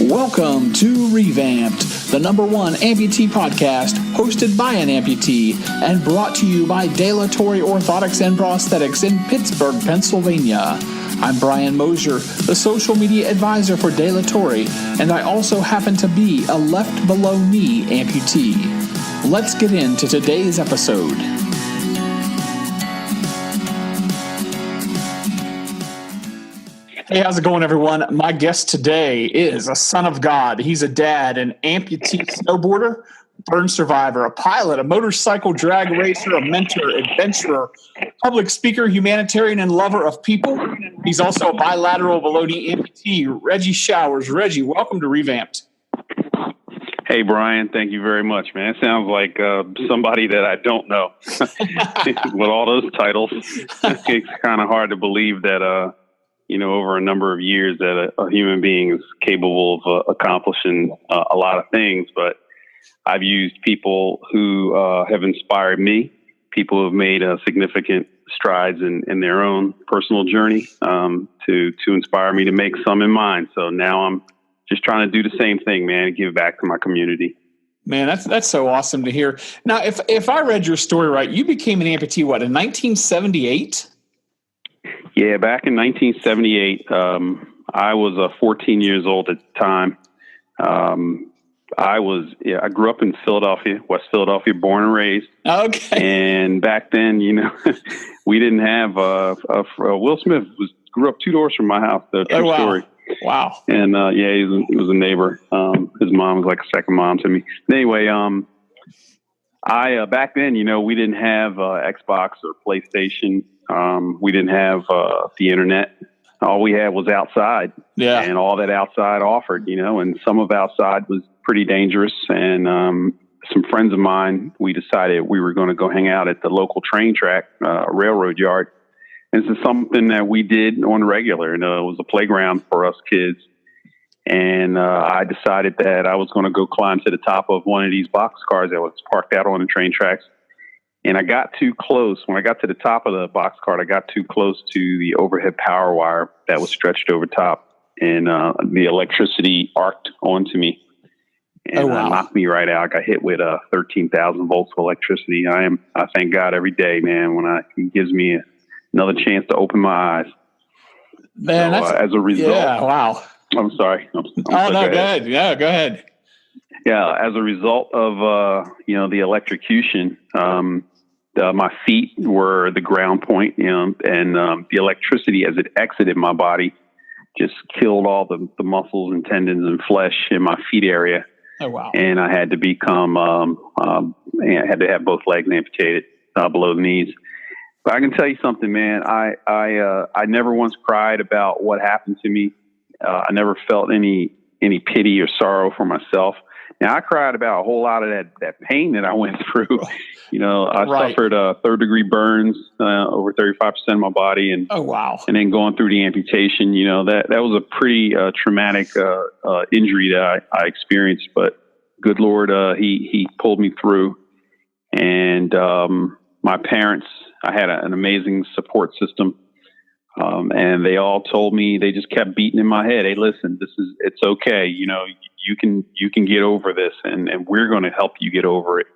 Welcome to revAMPd, the #1 amputee podcast hosted by an amputee and brought to you by Dilatory Orthotics and Prosthetics in Pittsburgh, Pennsylvania. I'm Brian Mosier, the social media advisor for Dilatory, and I also happen to be a left below knee amputee. Let's get into today's episode. Hey, how's it going, everyone? My guest today is a son of God. He's a dad, an amputee snowboarder, burn survivor, a pilot, a motorcycle drag racer, a mentor, adventurer, public speaker, humanitarian, and lover of people. He's also a bilateral below-knee amputee, Reggie Showers. Reggie, welcome to revAMPd. Hey, Brian, thank you very much, man. It sounds like somebody that I don't know. With all those titles, it's kind of hard to believe that, over a number of years that a human being is capable of accomplishing a lot of things. But I've used people who have inspired me, people who have made significant strides in their own personal journey to inspire me to make some in mine. So now I'm just trying to do the same thing, man, and give back to my community. Man, that's so awesome to hear. Now, if I read your story right, you became an amputee, what, in 1978? Yeah, back in 1978, I was 14 years old at the time. I grew up in Philadelphia, West Philadelphia, born and raised. Okay. And back then, we didn't have Will Smith grew up 2 doors from my house. The true story. Wow. And he was a neighbor. His mom was like a second mom to me. Anyway, I back then, we didn't have Xbox or PlayStation. We didn't have the internet. All we had was outside. Yeah. And all that outside offered, and some of outside was pretty dangerous. And some friends of mine, we decided we were going to go hang out at the local train track, railroad yard. And this is something that we did on the regular. And it was a playground for us kids. And I decided that I was going to go climb to the top of one of these boxcars that was parked out on the train tracks. And I got too close. When I got to the top of the boxcar, I got too close to the overhead power wire that was stretched over top. And the electricity arced onto me and knocked me right out. I got hit with 13,000 volts of electricity. I thank God every day, man, when he gives me another chance to open my eyes. Man, so, as a result. Yeah, wow. I'm sorry. No, go ahead. Yeah, go ahead. Yeah, as a result of, the electrocution, my feet were the ground point, and the electricity as it exited my body just killed all the muscles and tendons and flesh in my feet area. Oh, wow. And I had to become, I had to have both legs amputated below the knees. But I can tell you something, man. I never once cried about what happened to me. I never felt any pity or sorrow for myself. Now, I cried about a whole lot of that pain that I went through. I suffered 3rd-degree burns over 35% of my body, and and then going through the amputation. That was a pretty traumatic injury that I experienced. But good Lord, he pulled me through. And my parents, I had an amazing support system. And they all told me, they just kept beating in my head. Hey, listen, it's okay. You can get over this, and we're going to help you get over it.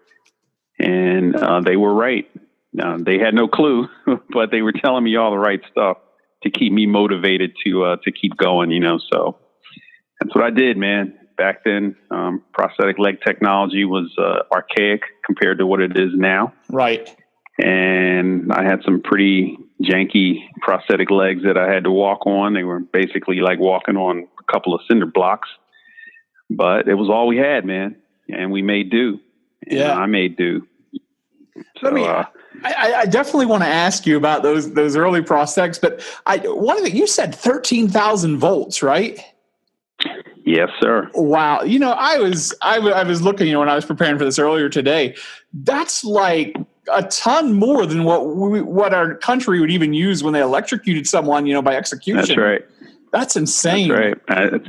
And they were right. They had no clue, but they were telling me all the right stuff to keep me motivated to keep going. So that's what I did, man. Back then, prosthetic leg technology was archaic compared to what it is now. Right. And I had some pretty janky prosthetic legs that I had to walk on. They were basically like walking on a couple of cinder blocks, but it was all we had, man. And we made do. And I made do. So, I definitely want to ask you about those early prosthetics, but you said 13,000 volts, right? Yes, sir. Wow. I was looking, when I was preparing for this earlier today, that's like a ton more than what our country would even use when they electrocuted someone, by execution. That's right. That's insane. That's right.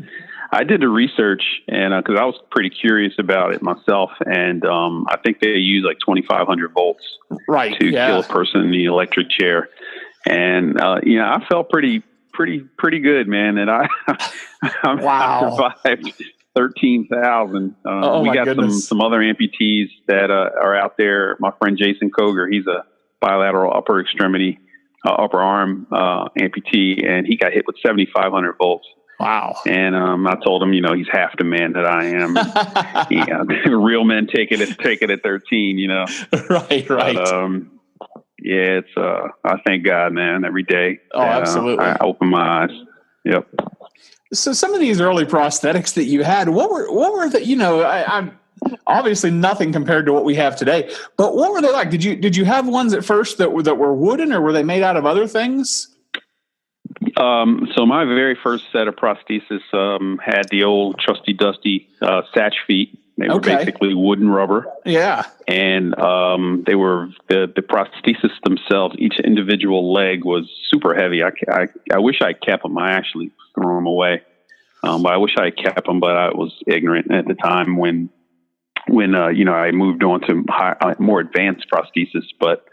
I did the research, and because I was pretty curious about it myself, and I think they use like 2,500 volts to kill a person in the electric chair. And I felt pretty pretty good, man. And I survived 13,000. Oh, we my got goodness. some other amputees that are out there. My friend Jason Koger, he's a bilateral upper extremity, upper arm amputee, and he got hit with 7,500 volts. Wow. And I told him, he's half the man that I am. Real men take it at 13, Right. But, yeah, it's I thank God, man, every day. Oh, absolutely. I open my eyes. Yep. So some of these early prosthetics that you had, what were the, I'm obviously nothing compared to what we have today, but what were they like? Did you have ones at first that were wooden, or were they made out of other things? So my very first set of prosthesis had the old trusty dusty Satch feet. They were basically wood and rubber. Yeah. And they were the prosthesis themselves. Each individual leg was super heavy. I wish I kept them. I actually threw them away. But I wish I had kept them, but I was ignorant at the time when I moved on to more advanced prosthesis. But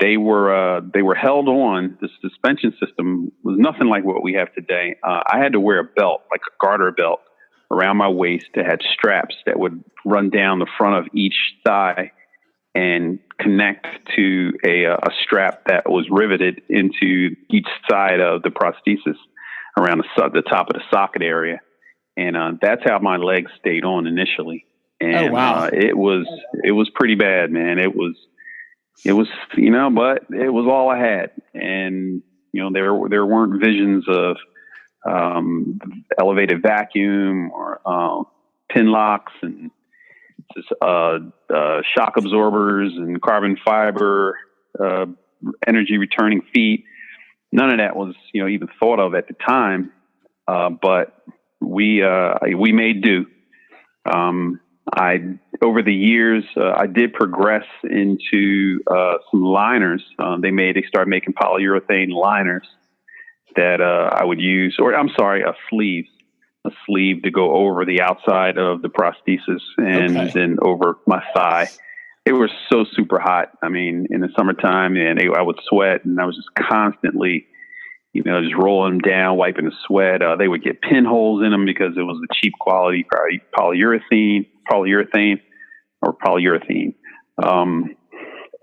they were held on. The suspension system was nothing like what we have today. I had to wear a belt, like a garter belt, around my waist that had straps that would run down the front of each thigh and connect to a strap that was riveted into each side of the prosthesis around the top of the socket area. And that's how my legs stayed on initially. And it was pretty bad, man. It was, but it was all I had. And, there weren't visions of elevated vacuum or pin locks and just shock absorbers and carbon fiber, energy returning feet. None of that was, even thought of at the time. But we made do. Over the years, I did progress into some liners. They started making polyurethane liners that I would use, a sleeve to go over the outside of the prosthesis and then over my thigh. It was so super hot. I mean, in the summertime, and I would sweat, and I was just constantly, just rolling them down, wiping the sweat. They would get pinholes in them because it was a cheap quality polyurethane.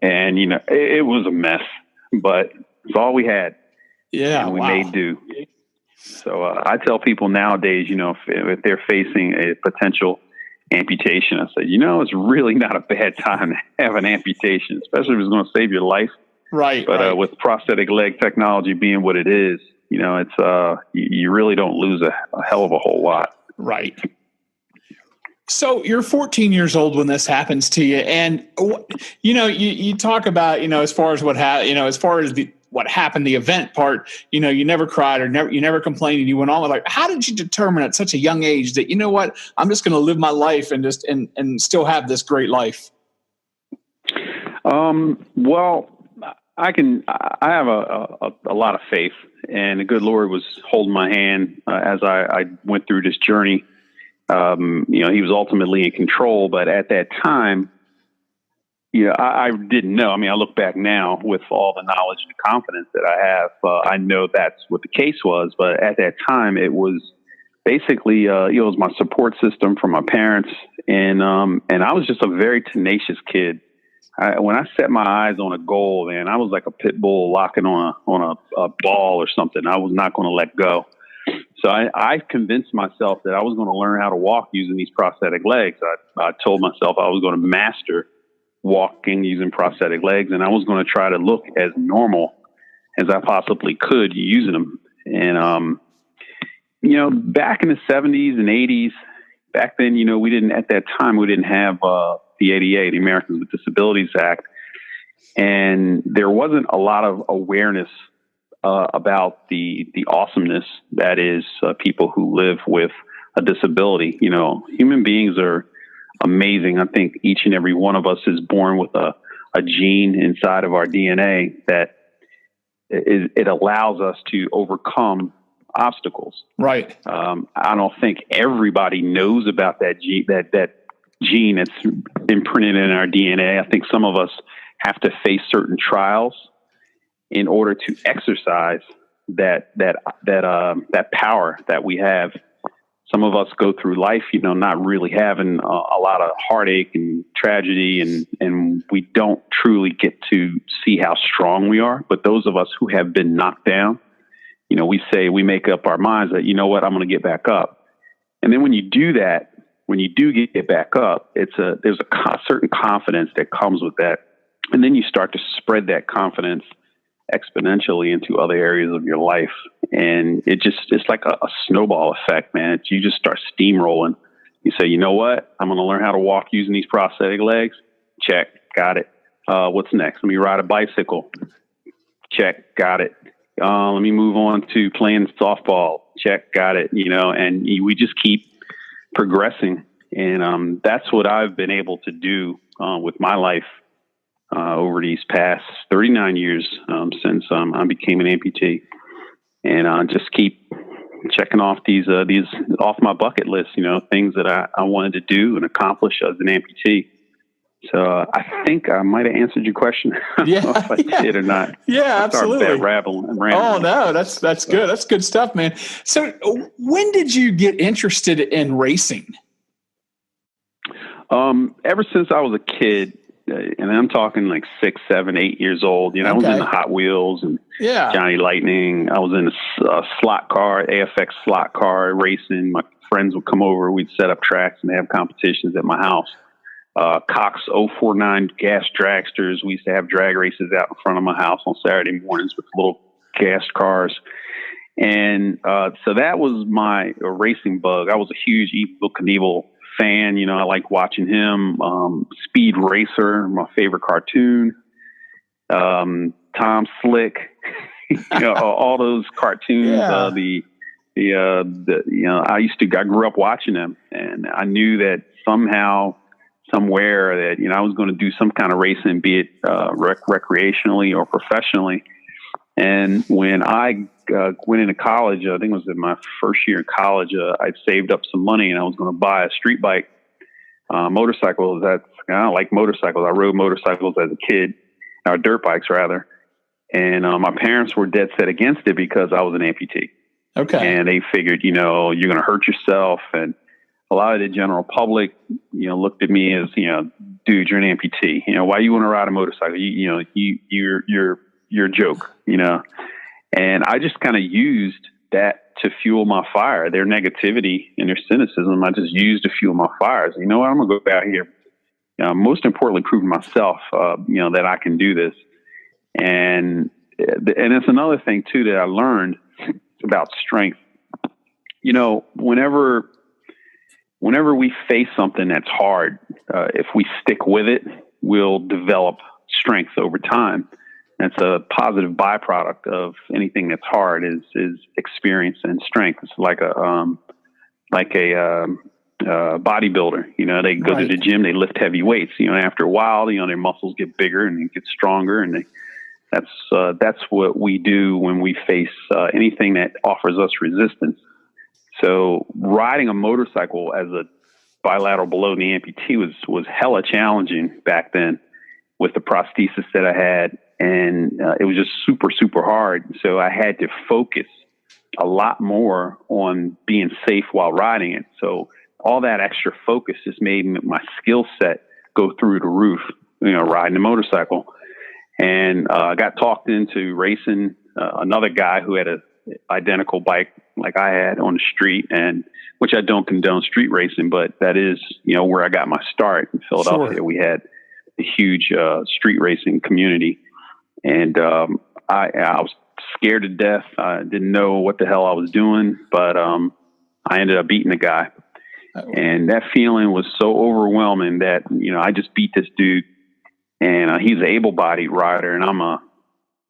And it was a mess, but it's all we had. Yeah, and we made do. So I tell people nowadays, if they're facing a potential amputation, I say, it's really not a bad time to have an amputation, especially if it's going to save your life. Right. But with prosthetic leg technology being what it is, it's you really don't lose a hell of a whole lot. Right. So you're 14 years old when this happens to you, and you talk about as far as what happened, the event part. You never cried or you never complained, and you went on with how did you determine at such a young age that I'm just going to live my life and just and still have this great life? Well, I have a lot of faith, and the good Lord was holding my hand as I went through this journey. He was ultimately in control, but at that time, I didn't know. I mean, I look back now with all the knowledge and confidence that I have. I know that's what the case was, but at that time, it was basically, it was my support system from my parents, and I was just a very tenacious kid. When I set my eyes on a goal, man, I was like a pit bull locking on a ball or something. I was not going to let go. So I convinced myself that I was going to learn how to walk using these prosthetic legs. I told myself I was going to master walking using prosthetic legs, and I was going to try to look as normal as I possibly could using them. And, back in the 70s and 80s, back then, we didn't have the ADA, the Americans with Disabilities Act. And there wasn't a lot of awareness about the awesomeness that is people who live with a disability. Human beings are amazing. I think each and every one of us is born with a gene inside of our DNA that it allows us to overcome obstacles. Right. I don't think everybody knows about that gene, that gene that's imprinted in our DNA. I think some of us have to face certain trials in order to exercise that power that we have. Some of us go through life, not really having a lot of heartache and tragedy, and we don't truly get to see how strong we are. But those of us who have been knocked down, we make up our minds that, you know what, I'm going to get back up. And then when you do that, when you do get back up, there's a certain confidence that comes with that. And then you start to spread that confidence exponentially into other areas of your life. And it's like a snowball effect, man. You just start steamrolling. You say, you know what? I'm going to learn how to walk using these prosthetic legs. Check. Got it. What's next? Let me ride a bicycle. Check. Got it. Let me move on to playing softball. Check. Got it. And we just keep progressing. And that's what I've been able to do with my life over these past 39 years since I became an amputee, and just keep checking off these off my bucket list, things that I wanted to do and accomplish as an amputee. So I think I might have answered your question. Yeah, I don't know if I did or not. Yeah, absolutely. Rambling. Oh no, that's good. That's good stuff, man. So when did you get interested in racing? Ever since I was a kid. And I'm talking like 6, 7, 8 years old. I was in the Hot Wheels and Johnny Lightning. I was in a slot car, AFX slot car racing. My friends would come over. We'd set up tracks and have competitions at my house. Cox 049 gas dragsters. We used to have drag races out in front of my house on Saturday mornings with little gas cars. And so that was my racing bug. I was a huge Evel Knievel fan. I like watching him. Speed Racer, my favorite cartoon. Tom Slick, all those cartoons. I grew up watching them, and I knew that somehow, somewhere, that I was going to do some kind of racing, be it recreationally or professionally. And when I went into college, I think it was in my first year in college, I'd saved up some money and I was going to buy a street bike, motorcycle. I don't like motorcycles. I rode motorcycles as a kid, or dirt bikes rather. And my parents were dead set against it because I was an amputee. Okay. And they figured, you're going to hurt yourself. And a lot of the general public, looked at me as, dude, you're an amputee. Why you want to ride a motorcycle? You're a joke, and I just kind of used that to fuel my fire. Their negativity and their cynicism, I just used to fuel my fires. I'm going to go out here, most importantly, prove to myself, that I can do this. And it's another thing too, that I learned about strength. Whenever we face something that's hard, if we stick with it, we'll develop strength over time. That's a positive byproduct of anything that's hard is experience and strength. It's like a bodybuilder. They go to the gym, they lift heavy weights. After a while, their muscles get bigger and they get stronger, and that's what we do when we face anything that offers us resistance. So riding a motorcycle as a bilateral below knee amputee was hella challenging back then with the prosthesis that I had. And it was just super, super hard. So I had to focus a lot more on being safe while riding it. So all that extra focus just made my skill set go through the roof, riding a motorcycle. And I got talked into racing another guy who had an identical bike like I had on the street, and which I don't condone street racing, but that is, where I got my start in Philadelphia. Sure. We had a huge street racing community. And I was scared to death. I didn't know what the hell I was doing, but I ended up beating the guy. And that feeling was so overwhelming that, I just beat this dude. And he's an able-bodied rider, and I'm a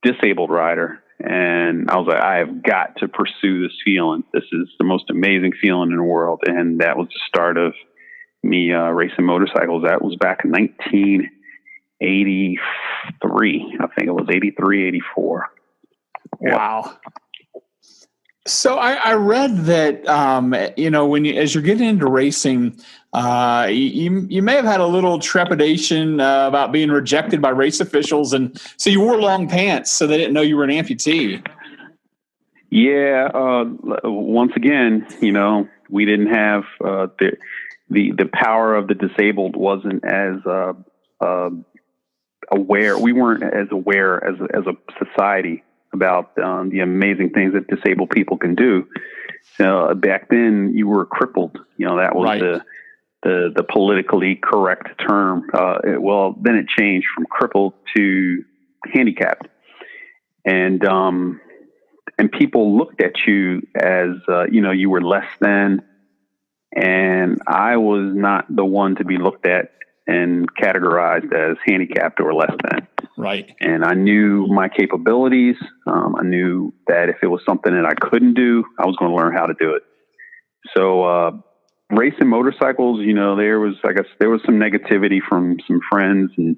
disabled rider. And I was like, I have got to pursue this feeling. This is the most amazing feeling in the world. And that was the start of me racing motorcycles. That was back in 1983. I think it was 83, 84. Yeah. Wow. So I read that, as you're getting into racing, you may have had a little trepidation about being rejected by race officials. And so you wore long pants so they didn't know you were an amputee. Yeah. Once again, we didn't have the power of the disabled wasn't as aware. We weren't as aware as a society about the amazing things that disabled people can do. So back then, you were crippled. That was Right. the politically correct term. Well, then it changed from crippled to handicapped, and people looked at you as you were less than. And I was not the one to be looked at and categorized as handicapped or less than. Right. And I knew my capabilities. I knew that if it was something that I couldn't do, I was going to learn how to do it. So racing motorcycles, there was some negativity from some friends, and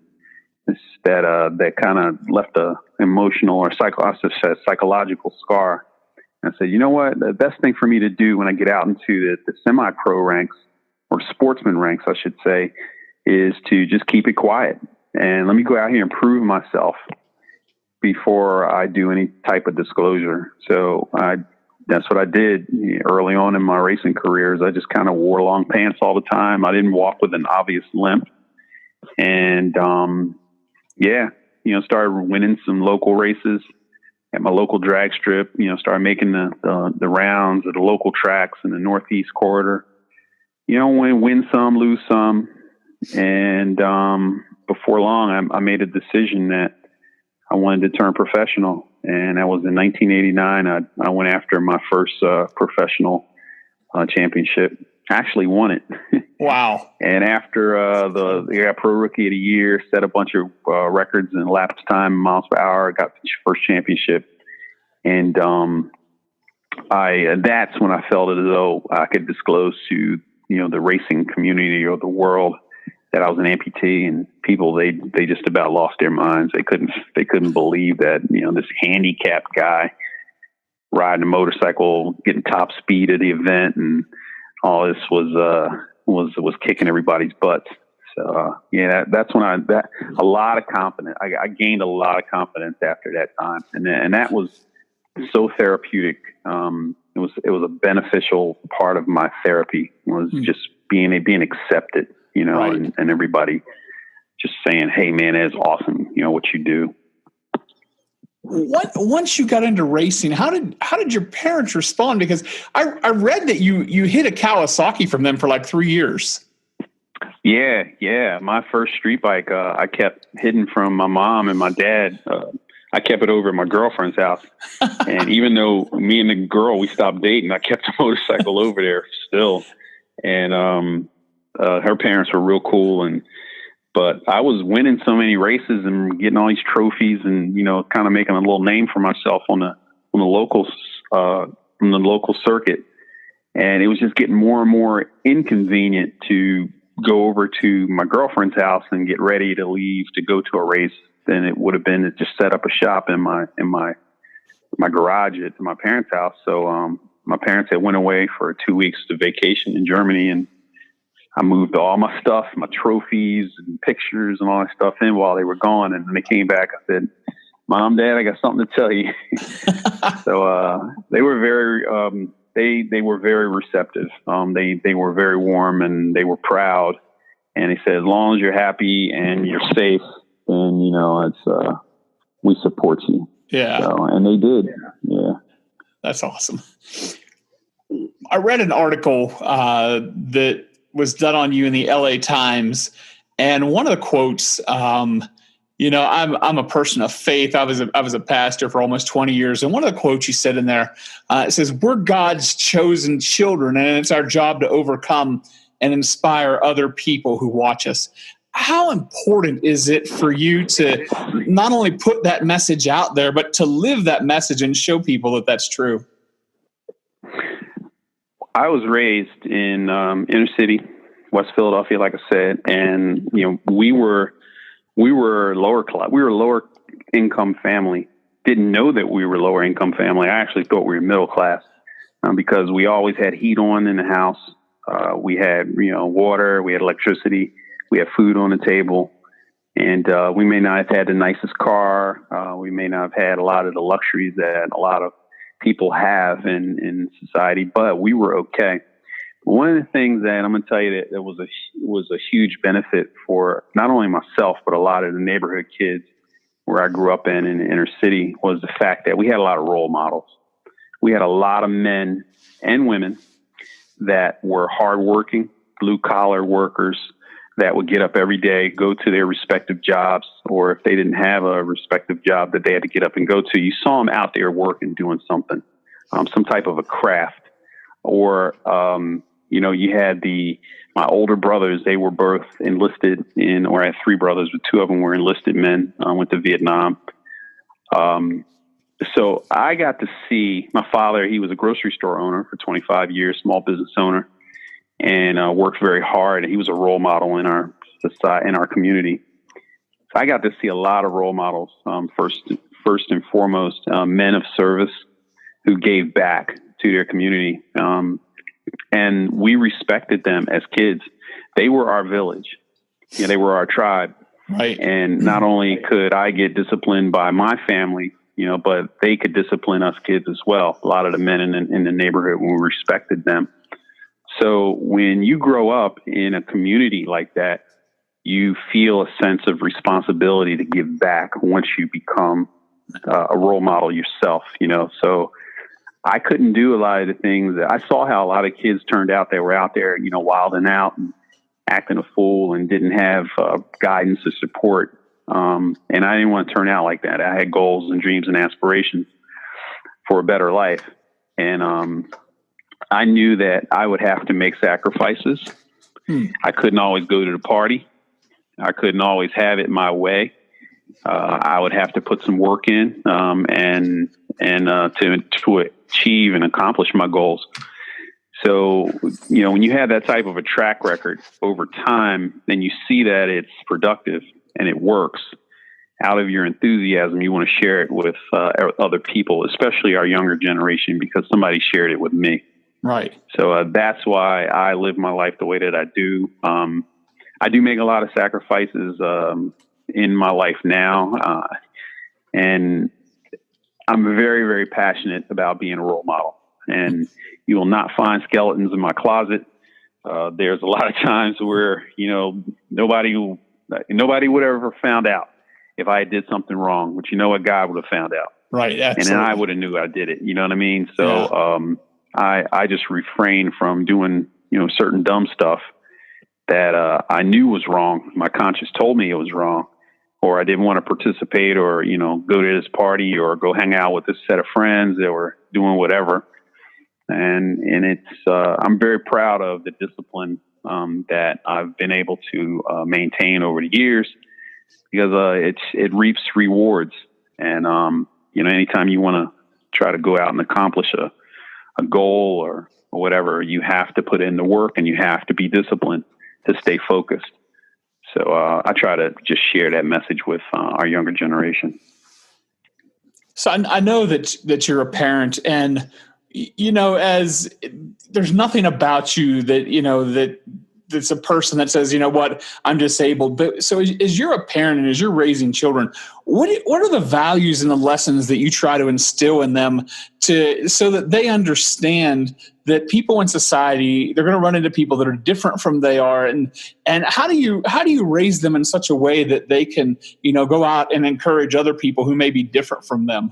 that kind of left a emotional or psychological scar. I said, you know what? The best thing for me to do when I get out into the semi-pro ranks, or sportsman ranks, I should say, is to just keep it quiet and let me go out here and prove myself before I do any type of disclosure. So that's what I did early on in my racing careers. I just kind of wore long pants all the time. I didn't walk with an obvious limp, and started winning some local races at my local drag strip. Started making the rounds at the local tracks in the Northeast corridor. Win some, lose some. And before long, I made a decision that I wanted to turn professional. And that was in 1989. I went after my first professional championship. I actually won it. Wow. And after the Pro Rookie of the Year, set a bunch of records in elapsed time, miles per hour, got the first championship. And that's when I felt as though I could disclose to the racing community or the world that I was an amputee, and people they just about lost their minds. They couldn't believe that this handicapped guy riding a motorcycle, getting top speed at the event, and all this was kicking everybody's butts. So that's when a lot of confidence. I gained a lot of confidence after that time, and that was so therapeutic. It was a beneficial part of my therapy, was just being accepted, Right. and everybody just saying, "Hey, man, that's awesome. What you do." Once you got into racing, how did your parents respond? Because I read that you hit a Kawasaki from them for like 3 years. Yeah. My first street bike, I kept hidden from my mom and my dad. I kept it over at my girlfriend's house. And even though me and the girl, we stopped dating, I kept the motorcycle over there still. And her parents were real cool. But I was winning so many races and getting all these trophies, and kind of making a little name for myself on the local circuit. And it was just getting more and more inconvenient to go over to my girlfriend's house and get ready to leave to go to a race than it would have been to just set up a shop in my garage at my parents' house. So my parents had went away for 2 weeks to vacation in Germany, and I moved all my stuff, my trophies and pictures and all that stuff in while they were gone. And when they came back, I said, "Mom, Dad, I got something to tell you." So they were very they were very receptive. They were very warm, and they were proud. And they said, "As long as you're happy and you're safe, then it's we support you." Yeah. So, and they did. Yeah. That's awesome. I read an article that was done on you in the LA Times, and one of the quotes, I'm a person of faith. I was a pastor for almost 20 years, and one of the quotes you said in there, it says, "We're God's chosen children, and it's our job to overcome and inspire other people who watch us." How important is it for you to not only put that message out there, but to live that message and show people that that's true? I was raised in inner city, West Philadelphia, like I said, and we were lower class. We were a lower income family. Didn't know that we were lower income family. I actually thought we were middle class because we always had heat on in the house. We had water, we had electricity, we had food on the table, and we may not have had the nicest car. We may not have had a lot of the luxuries that a lot of people have in society, but we were okay. One of the things that I'm going to tell you that was a huge benefit for not only myself, but a lot of the neighborhood kids where I grew up in the inner city was the fact that we had a lot of role models. We had a lot of men and women that were hardworking, blue collar workers that would get up every day, go to their respective jobs, or if they didn't have a respective job that they had to get up and go to, you saw them out there working, doing something, some type of a craft. Or, you had my older brothers, they were both enlisted or I had three brothers, but two of them were enlisted men, went to Vietnam. So I got to see my father. He was a grocery store owner for 25 years, small business owner, and worked very hard. He was a role model in our society, in our community. So I got to see a lot of role models. First and foremost, men of service who gave back to their community. And we respected them as kids. They were our village. They were our tribe. Right. And not only could I get disciplined by my family, but they could discipline us kids as well. A lot of the men in the neighborhood, we respected them. So when you grow up in a community like that, you feel a sense of responsibility to give back once you become a role model yourself, So I couldn't do a lot of the things that I saw how a lot of kids turned out. They were out there, wilding out and acting a fool and didn't have guidance or support. And I didn't want to turn out like that. I had goals and dreams and aspirations for a better life. And I knew that I would have to make sacrifices. I couldn't always go to the party. I couldn't always have it my way. I would have to put some work in and to achieve and accomplish my goals. So, when you have that type of a track record over time, then you see that it's productive and it works. Out of your enthusiasm, you want to share it with other people, especially our younger generation, because somebody shared it with me. Right. So that's why I live my life the way that I do. I do make a lot of sacrifices in my life now. And I'm very, very passionate about being a role model. And you will not find skeletons in my closet. There's a lot of times where, nobody would ever found out if I did something wrong, which what God would have found out. Right. Absolutely. And then I would have knew I did it. You know what I mean? So I just refrain from doing, certain dumb stuff that I knew was wrong. My conscience told me it was wrong, or I didn't want to participate or, go to this party or go hang out with this set of friends that were doing whatever. And it's, I'm very proud of the discipline that I've been able to maintain over the years, because it reaps rewards. And, anytime you want to try to go out and accomplish a goal or whatever, you have to put in the work and you have to be disciplined to stay focused. So I try to just share that message with our younger generation. So I know that you're a parent, and as there's nothing about you that that's a person that says, I'm disabled. But so as you're a parent and as you're raising children, what are the values and the lessons that you try to instill in them so that they understand that people in society, they're going to run into people that are different from they are, and how do you raise them in such a way that they can go out and encourage other people who may be different from them?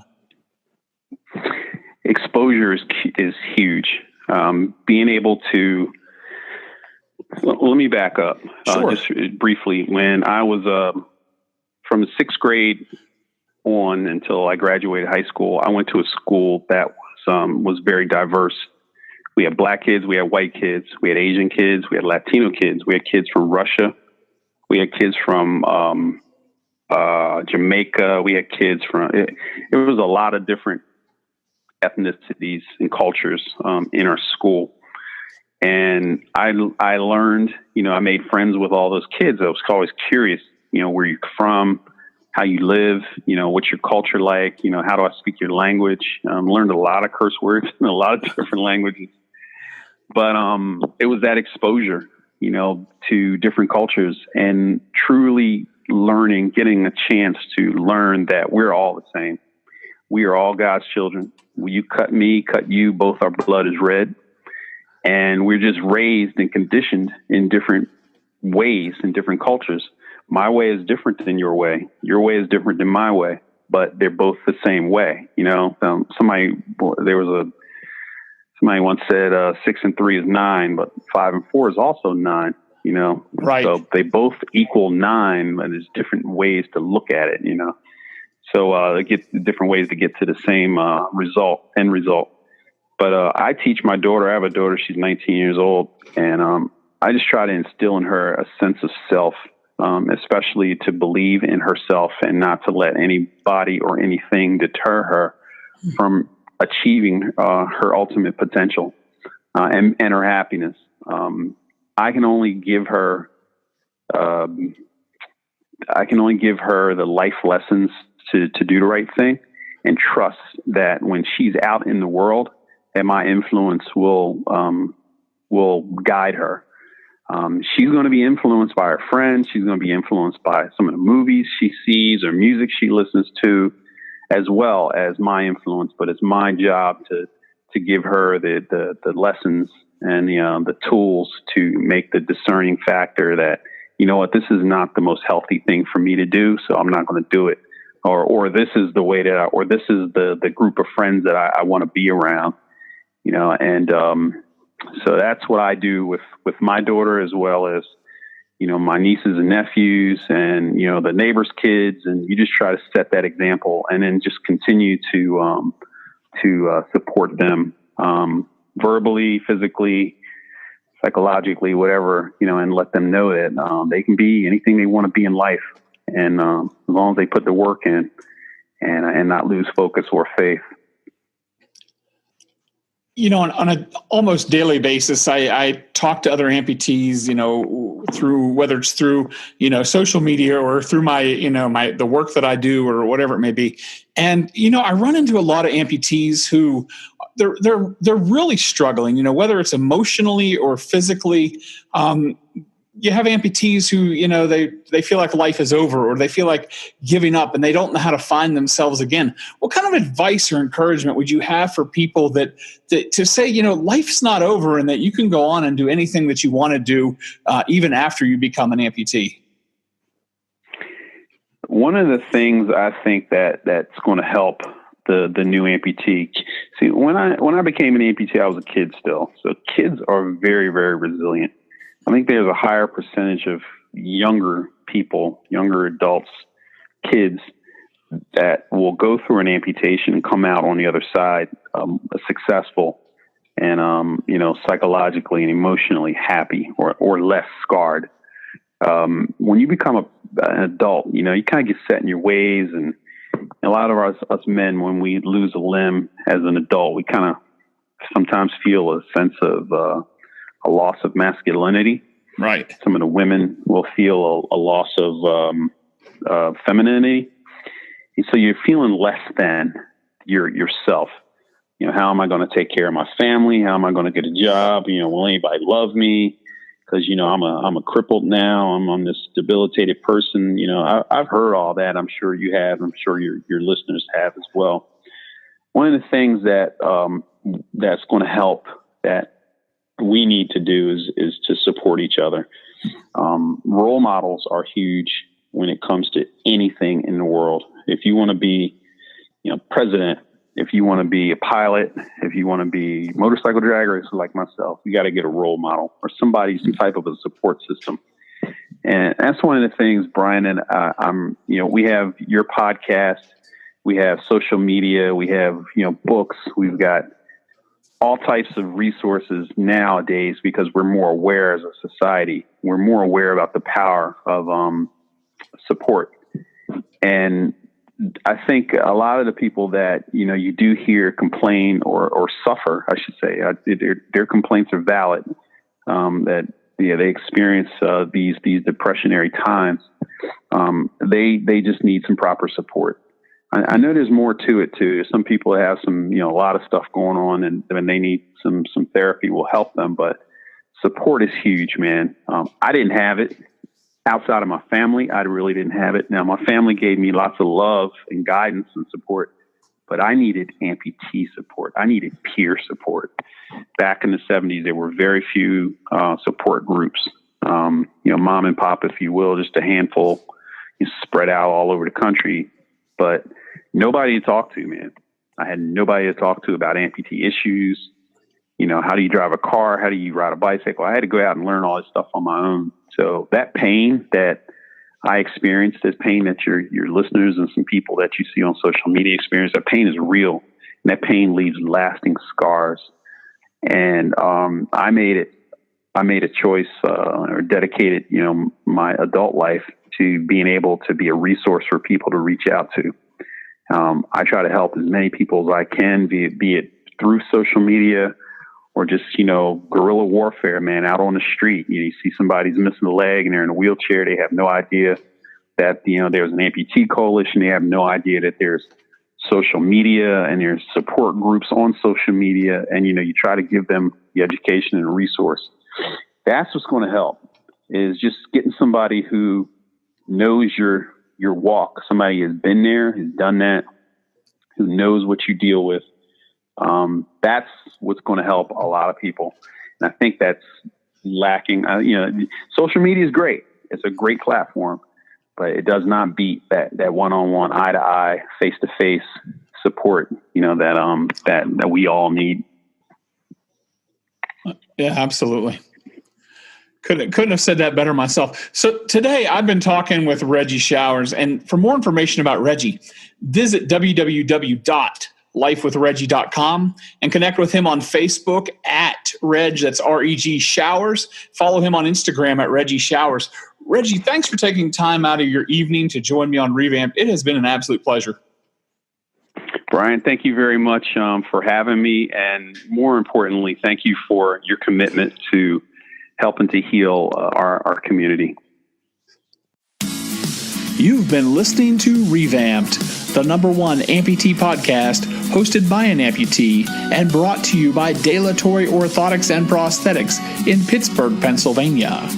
Exposure is huge. Being able to, let me back up. Sure. Just briefly. When I was from the sixth grade on until I graduated high school, I went to a school that was very diverse. We had black kids, we had white kids, we had Asian kids, we had Latino kids, we had kids from Russia, we had kids from Jamaica, we had kids from. It was a lot of different ethnicities and cultures in our school. And I learned, I made friends with all those kids. I was always curious, where you're from, how you live, what's your culture like, how do I speak your language? Learned a lot of curse words in a lot of different languages. But it was that exposure, to different cultures and truly learning, getting a chance to learn that we're all the same. We are all God's children. You cut me, cut you, both our blood is red. And we're just raised and conditioned in different ways, in different cultures. My way is different than your way. Your way is different than my way, but they're both the same way. You know, somebody once said 6 and 3 is 9, but 5 and 4 is also 9. You know, right? So they both equal 9, but there's different ways to look at it. You know, so they get different ways to get to the same end result. But I teach my daughter. I have a daughter. She's 19 years old, and I just try to instill in her a sense of self, especially to believe in herself and not to let anybody or anything deter her from achieving her ultimate potential and her happiness. I can only give her the life lessons to do the right thing, and trust that when she's out in the world, that my influence will guide her. She's going to be influenced by her friends. She's going to be influenced by some of the movies she sees or music she listens to, as well as my influence. But it's my job to give her the lessons and the tools to make the discerning factor that, you know what, this is not the most healthy thing for me to do, so I'm not going to do it. Or this is the way or this is the group of friends that I want to be around. You know, and so that's what I do with my daughter, as well as, you know, my nieces and nephews and, you know, the neighbors' kids. And you just try to set that example and then just continue to support them verbally, physically, psychologically, whatever, you know, and let them know that they can be anything they want to be in life. And as long as they put the work in and not lose focus or faith. You know, on an almost daily basis, I talk to other amputees, you know, whether it's through, you know, social media or through my, you know, the work that I do or whatever it may be. And, you know, I run into a lot of amputees who they're really struggling, you know, whether it's emotionally or physically. You have amputees who, you know, they feel like life is over, or they feel like giving up, and they don't know how to find themselves again. What kind of advice or encouragement would you have for people that to say, you know, life's not over and that you can go on and do anything that you want to do, even after you become an amputee? One of the things I think that's going to help the new amputee. See, when I became an amputee, I was a kid still. So kids are very, very resilient. I think there's a higher percentage of younger people, younger adults, kids that will go through an amputation and come out on the other side successful and, you know, psychologically and emotionally happy or less scarred. When you become an adult, you know, you kind of get set in your ways. And a lot of us men, when we lose a limb as an adult, we kind of sometimes feel a sense of a loss of masculinity. Right. Some of the women will feel a loss of femininity. And so you're feeling less than yourself. You know, how am I going to take care of my family? How am I going to get a job? You know, will anybody love me? Because, you know, I'm a crippled now. I'm this debilitated person. You know, I've heard all that. I'm sure you have. I'm sure your listeners have as well. One of the things that that's going to help that we need to do is to support each other. Role models are huge when it comes to anything in the world. If you want to be, you know, president, if you want to be a pilot, if you want to be a motorcycle drag racer like myself, you got to get a role model or somebody, some type of a support system. And that's one of the things, Brian, and you know, we have your podcast, we have social media, we have, you know, books, we've got all types of resources nowadays because we're more aware as a society. We're more aware about the power of support. And I think a lot of the people that, you know, you do hear complain or suffer, I should say, their complaints are valid, that they experience these depressionary times. They just need some proper support. I know there's more to it too. Some people have some, you know, a lot of stuff going on and they need some therapy will help them, but support is huge, man. I didn't have it outside of my family. I really didn't have it. Now my family gave me lots of love and guidance and support, but I needed amputee support. I needed peer support. Back in the 70s, there were very few support groups, mom and pop, if you will, just a handful spread out all over the country, but nobody to talk to, man. I had nobody to talk to about amputee issues. How do you drive a car? How do you ride a bicycle? I had to go out and learn all this stuff on my own. So that pain that I experienced, this pain that your listeners and some people that you see on social media experience, that pain is real, and that pain leaves lasting scars. And I made a choice or dedicated, my adult life to being able to be a resource for people to reach out to. I try to help as many people as I can, be it through social media or just, guerrilla warfare, man, out on the street. You see somebody's missing a leg and they're in a wheelchair. They have no idea that, there's an amputee coalition. They have no idea that there's social media and there's support groups on social media. And, you try to give them the education and resource. That's what's going to help, is just getting somebody who knows your walk. Somebody has been there, has done that, who knows what you deal with. That's what's going to help a lot of people. And I think that's lacking. Social media is great. It's a great platform, but it does not beat that one-on-one, eye-to-eye, face-to-face support, that we all need. Yeah, absolutely. Couldn't have said that better myself. So today I've been talking with Reggie Showers, and for more information about Reggie, visit www.lifewithreggie.com and connect with him on Facebook at Reg, that's REG Showers. Follow him on Instagram at Reggie Showers. Reggie, thanks for taking time out of your evening to join me on Revamp. It has been an absolute pleasure. Brian, thank you very much for having me. And more importantly, thank you for your commitment to helping to heal our community. You've been listening to Revamped, the #1 amputee podcast hosted by an amputee and brought to you by Dilatory Orthotics and Prosthetics in Pittsburgh, Pennsylvania.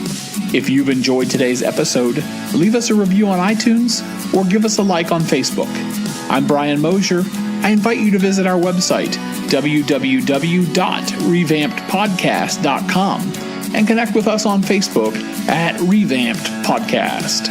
If you've enjoyed today's episode, leave us a review on iTunes or give us a like on Facebook. I'm Brian Mosier. I invite you to visit our website, www.revampedpodcast.com, and connect with us on Facebook at Revamped Podcast.